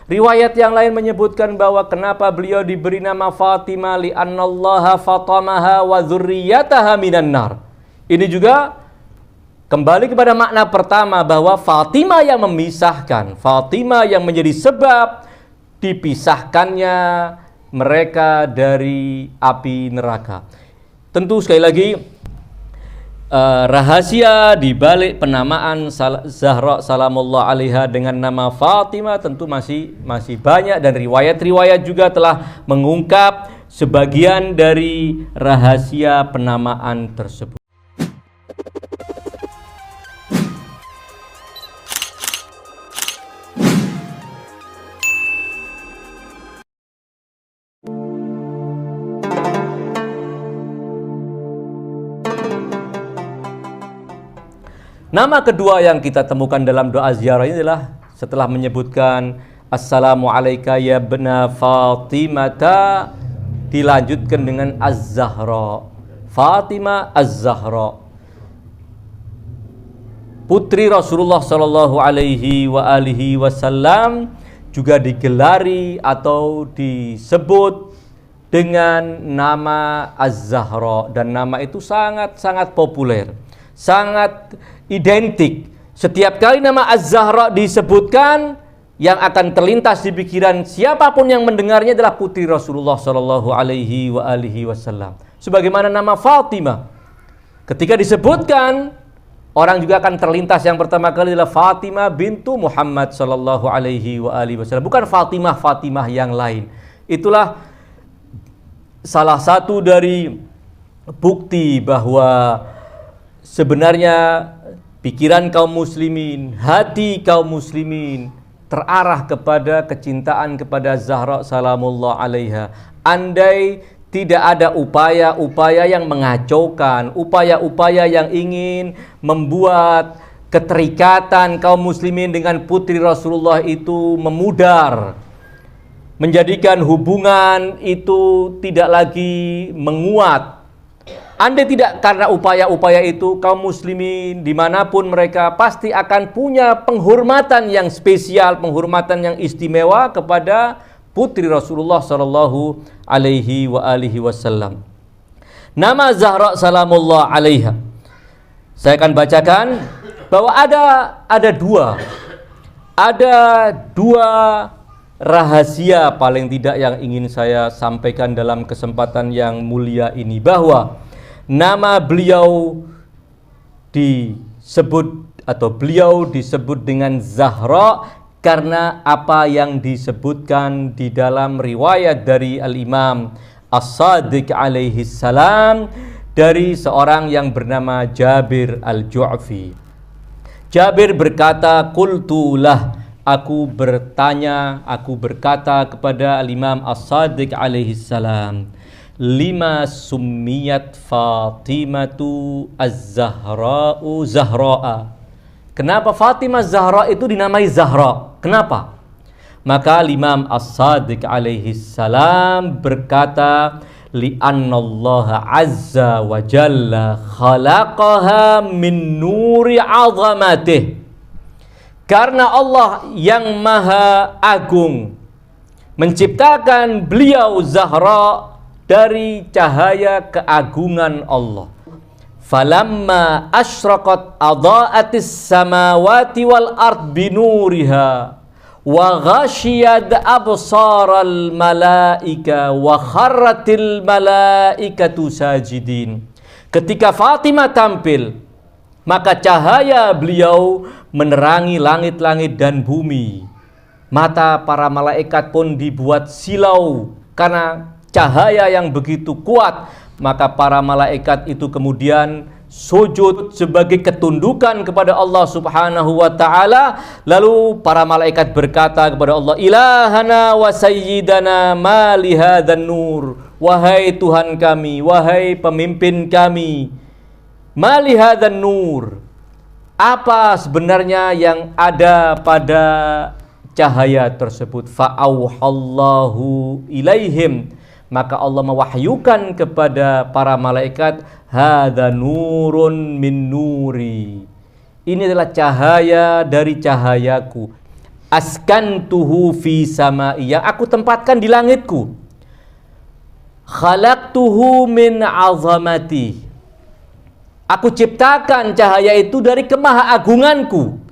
Riwayat yang lain menyebutkan bahwa kenapa beliau diberi nama Fatimah, li'annallaha fatamaha wa dzurriyyataha minan nar. Ini juga kembali kepada makna pertama bahwa Fatimah yang memisahkan, Fatimah yang menjadi sebab dipisahkannya mereka dari api neraka. Tentu sekali lagi rahasia di balik penamaan Zahra salamullah alaiha dengan nama Fatimah tentu masih banyak, dan riwayat-riwayat juga telah mengungkap sebagian dari rahasia penamaan tersebut. Nama kedua yang kita temukan dalam doa ziarah ini adalah setelah menyebutkan Assalamu alayka ya bna Fatimata, dilanjutkan dengan Az-Zahra. Fatimah Az-Zahra, putri Rasulullah sallallahu alaihi wa alihi wasallam, juga digelari atau disebut dengan nama Az-Zahra, dan nama itu sangat populer, sangat identik. Setiap kali nama Az-Zahra disebutkan, yang akan terlintas di pikiran siapapun yang mendengarnya adalah putri Rasulullah sallallahu alaihi wa alihi wasallam. Sebagaimana nama Fatimah, ketika disebutkan, orang juga akan terlintas yang pertama kali adalah Fatimah bintu Muhammad sallallahu alaihi wa alihi wasallam, bukan Fatimah yang lain. Itulah salah satu dari bukti bahwa sebenarnya pikiran kaum muslimin, hati kaum muslimin terarah kepada kecintaan kepada Zahra salamullah alaiha. Andai tidak ada upaya-upaya yang mengacaukan, upaya-upaya yang ingin membuat keterikatan kaum muslimin dengan putri Rasulullah itu memudar, menjadikan hubungan itu tidak lagi menguat. Andai tidak karena upaya-upaya itu, kaum muslimin dimanapun mereka pasti akan punya penghormatan yang spesial, penghormatan yang istimewa kepada putri Rasulullah sallallahu alaihi wa alihi wasallam. Nama Zahra salamullah alaiha, saya akan bacakan bahwa ada dua rahasia paling tidak yang ingin saya sampaikan dalam kesempatan yang mulia ini, bahwa nama beliau disebut dengan Zahra karena apa yang disebutkan di dalam riwayat dari Al-Imam As-Sadiq alaihi salam dari seorang yang bernama Jabir Al-Ju'fi. Jabir berkata, qultulah, aku berkata kepada Al-Imam As-Sadiq alaihi salam, lima summiyat Fatimatu Az-Zahra'u Zahra'a. Kenapa Fatimah Zahra itu dinamai Zahra? Kenapa? Maka Imam As-Sadiq alaihi salam berkata, li'annallaha azza wa jalla khalaqaha min nuri azamatih. Karena Allah yang maha agung menciptakan beliau Zahra dari cahaya keagungan Allah. Falamma asyraqat adha'atis samawati wal ard binuriha wa ghashiyat absaral malaika wa kharratil malaikatu sajidin. Ketika Fatimah tampil, maka cahaya beliau menerangi langit-langit dan bumi. Mata para malaikat pun dibuat silau karena cahaya yang begitu kuat. Maka para malaikat itu kemudian sujud sebagai ketundukan kepada Allah Subhanahu wa taala. Lalu para malaikat berkata kepada Allah, ilahana wa sayyidana ma li hadzan nur. Wahai Tuhan kami, wahai pemimpin kami, ma li hadzan nur, apa sebenarnya yang ada pada cahaya tersebut? Fa'auhallahu ilaihim, maka Allah mewahyukan kepada para malaikat, hadza nurun min nuri, ini adalah cahaya dari cahayaku. askantuhu fi samai, yang aku tempatkan di langitku. Khalaqtuhu min azamati, aku ciptakan cahaya itu dari kemahaagunganku.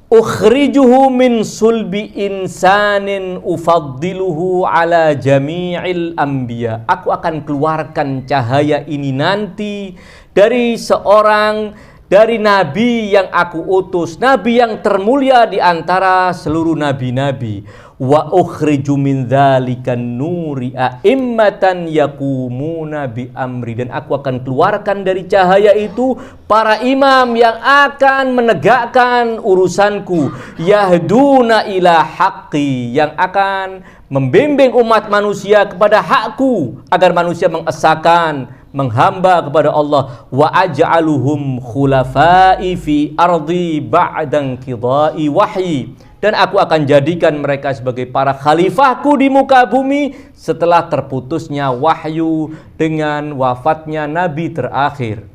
Ukhrijuhu min sulbi insanin ufaddiluhu ala jami'il anbiya, aku akan keluarkan cahaya ini nanti dari nabi yang aku utus, nabi yang termulia di antara seluruh nabi-nabi. Wa ukhriju min dzalikan nuri a'immatan yaqumuna bi amri, dan aku akan keluarkan dari cahaya itu para imam yang akan menegakkan urusanku. Yahduna ila haqqi, yang akan membimbing umat manusia kepada hakku, agar manusia mengesahkan, menghamba kepada Allah. Wa aj'aluhum khulafai fi ardi ba'dan qidai wahyi, dan aku akan jadikan mereka sebagai para khalifahku di muka bumi setelah terputusnya wahyu dengan wafatnya nabi terakhir.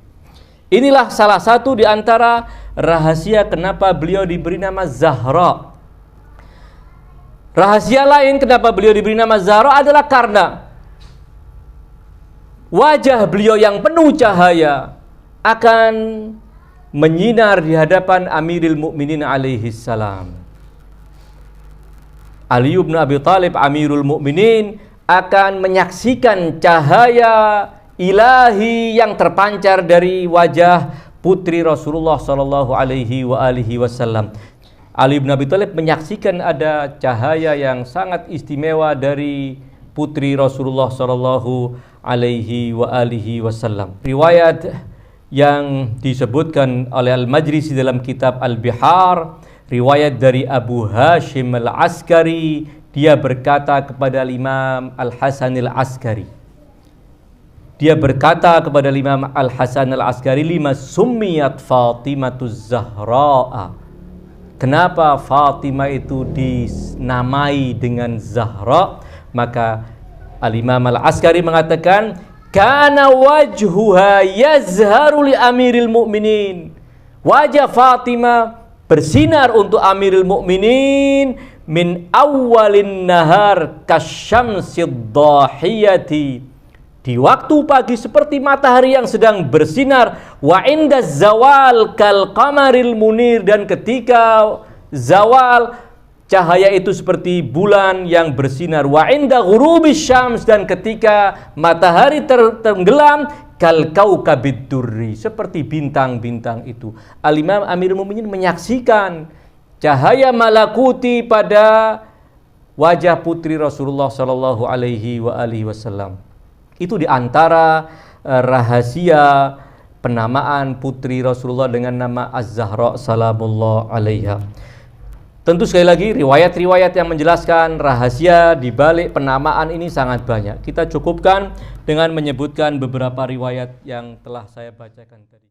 Inilah salah satu di antara rahasia kenapa beliau diberi nama Zahra. Rahasia lain kenapa beliau diberi nama Zahra adalah karena wajah beliau yang penuh cahaya akan menyinar di hadapan Amirul Mukminin alaihi salam. Ali bin Abi Thalib, Amirul Mukminin, akan menyaksikan cahaya ilahi yang terpancar dari wajah putri Rasulullah sallallahu alaihi wasallam. Ali bin Abi Thalib menyaksikan ada cahaya yang sangat istimewa dari putri Rasulullah sallallahu alaihi wasallam. Riwayat yang disebutkan oleh Al-Majlisi dalam kitab Al-Bihar, riwayat dari Abu Hashim Al-Askari, dia berkata kepada Imam Al-Hasan Al-Askari. Dia berkata kepada Imam Al-Hasan Al-Askari, lima summiyat Fatimatuz Zahra'a, kenapa Fatimah itu dinamai dengan Zahra? Maka Al-Imam Al-Askari mengatakan, kana wajhuha yazharu li Amiril Mukminin, wajah Fatimah bersinar untuk Amirul Mukminin min awwalin nahar kasyamsid dhahiyati, di waktu pagi seperti matahari yang sedang bersinar, wa inda zawal kal qamaril munir, dan ketika zawal cahaya itu seperti bulan yang bersinar, wa inda ghurubis syams, dan ketika matahari tenggelam, kal kaukabid durri, seperti bintang-bintang itu. Al-Imam Amirul Mukminin menyaksikan cahaya malakuti pada wajah putri Rasulullah sallallahu alaihi wasallam. Itu di antara rahasia penamaan putri Rasulullah dengan nama Az-Zahra salamullah alaiha. Tentu sekali lagi riwayat-riwayat yang menjelaskan rahasia di balik penamaan ini sangat banyak. Kita cukupkan dengan menyebutkan beberapa riwayat yang telah saya bacakan tadi.